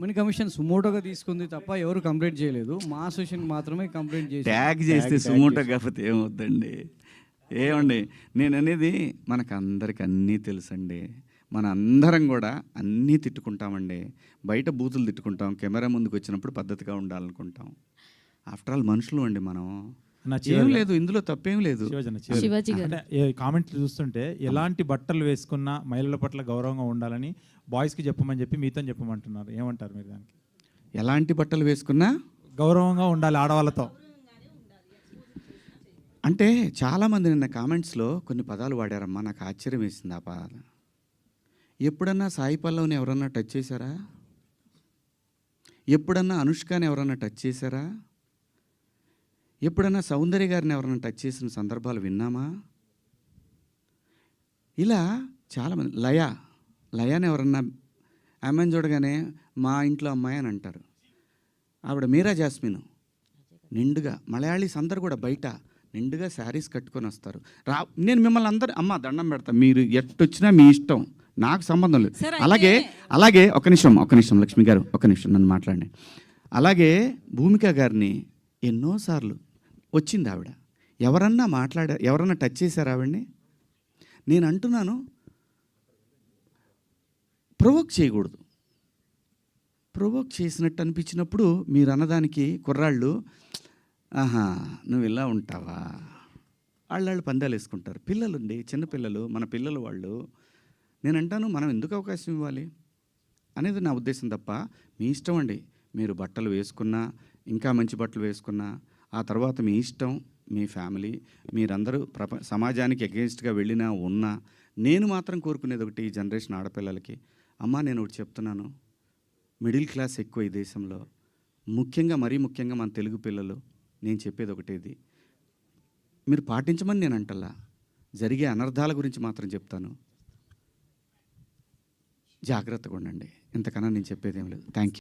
Money commission సుమోటోగా తీసుకుంది తప్ప ఎవరు కంప్లైంట్ చేయలేదు. మా అసోసియేషన్ మాత్రమే కంప్లైంట్ చేసి ట్యాగ్ చేస్తే సుమోటో కాకపోతే ఏమవుద్దండి? ఏమండి నేను అనేది మనకు అందరికి అన్నీ తెలుసండి. మన అందరం కూడా అన్నీ తిట్టుకుంటామండి. బయట బూతులు తిట్టుకుంటాం, కెమెరా ముందుకు వచ్చినప్పుడు పద్ధతిగా ఉండాలనుకుంటాం. ఆఫ్టర్ ఆల్ మనుషులు అండి మనం. ఏం లేదు, ఇందులో తప్పేం లేదు. అంటే కామెంట్లు చూస్తుంటే ఎలాంటి బట్టలు వేసుకున్నా మహిళల పట్ల గౌరవంగా ఉండాలని బాయ్స్కి చెప్పమని చెప్పి మీతో చెప్పమంటున్నారు. ఏమంటారు మీరు దానికి? ఎలాంటి బట్టలు వేసుకున్నా గౌరవంగా ఉండాలి ఆడవాళ్ళతో అంటే చాలామంది నిన్న కామెంట్స్లో కొన్ని పదాలు వాడారమ్మా, నాకు ఆశ్చర్యం వేసింది ఆ పదాలు. ఎప్పుడన్నా సాయి పల్లవిని ఎవరన్నా టచ్ చేశారా? ఎప్పుడన్నా అనుష్కని ఎవరన్నా టచ్ చేశారా? ఎప్పుడన్నా సౌందర్య గారిని ఎవరైనా టచ్ చేసిన సందర్భాలు విన్నామా? ఇలా చాలామంది లయాని ఎవరన్నా ఆమెను చూడగానే మా ఇంట్లో అమ్మాయి అని అంటారు. ఆవిడ మీరా జాస్మిన్ నిండుగా, మలయాళీస్ అందరు కూడా బయట నిండుగా శారీస్ కట్టుకొని వస్తారు. నేను మిమ్మల్ని అందరు అమ్మ దండం పెడతా, మీరు ఎట్టొచ్చినా మీ ఇష్టం, నాకు సంబంధం లేదు. అలాగే ఒక నిమిషం లక్ష్మి గారు, ఒక నిమిషం నన్ను మాట్లాడండి. అలాగే భూమిక గారిని ఎన్నోసార్లు వచ్చింది ఆవిడ, ఎవరన్నా టచ్ చేశారు ఆవిడ్ని? నేను అంటున్నాను, ప్రొవోక్ చేయకూడదు. ప్రొవోక్ చేసినట్టు అనిపించినప్పుడు మీరు అన్నదానికి కుర్రాళ్ళు ఆహా నువ్వు ఇలా ఉంటావా, వాళ్ళు పందాలు వేసుకుంటారు. పిల్లలుండి చిన్నపిల్లలు, మన పిల్లలు వాళ్ళు. నేను అంటాను, మనం ఎందుకు అవకాశం ఇవ్వాలి అనేది నా ఉద్దేశం తప్ప మీ ఇష్టం అండి. మీరు బట్టలు వేసుకున్నా, ఇంకా మంచి బట్టలు వేసుకున్నా, ఆ తర్వాత మీ ఇష్టం, మీ ఫ్యామిలీ, మీరందరూ సమాజానికి అగెన్స్ట్గా వెళ్ళినా ఉన్నా, నేను మాత్రం కోరుకునేది ఒకటి, ఈ జనరేషన్ ఆడపిల్లలకి, అమ్మ నేను ఒకటి చెప్తున్నాను, మిడిల్ క్లాస్ ఎక్కువ ఈ దేశంలో, మరీ ముఖ్యంగా మన తెలుగు పిల్లలు. నేను చెప్పేది ఒకటేది, మీరు పాటించమని నేను అంటల్లా, జరిగే అనర్థాల గురించి మాత్రం చెప్తాను, జాగ్రత్తగా ఉండండి. ఇంతకన్నా నేను చెప్పేది ఏం లేదు. Thank you.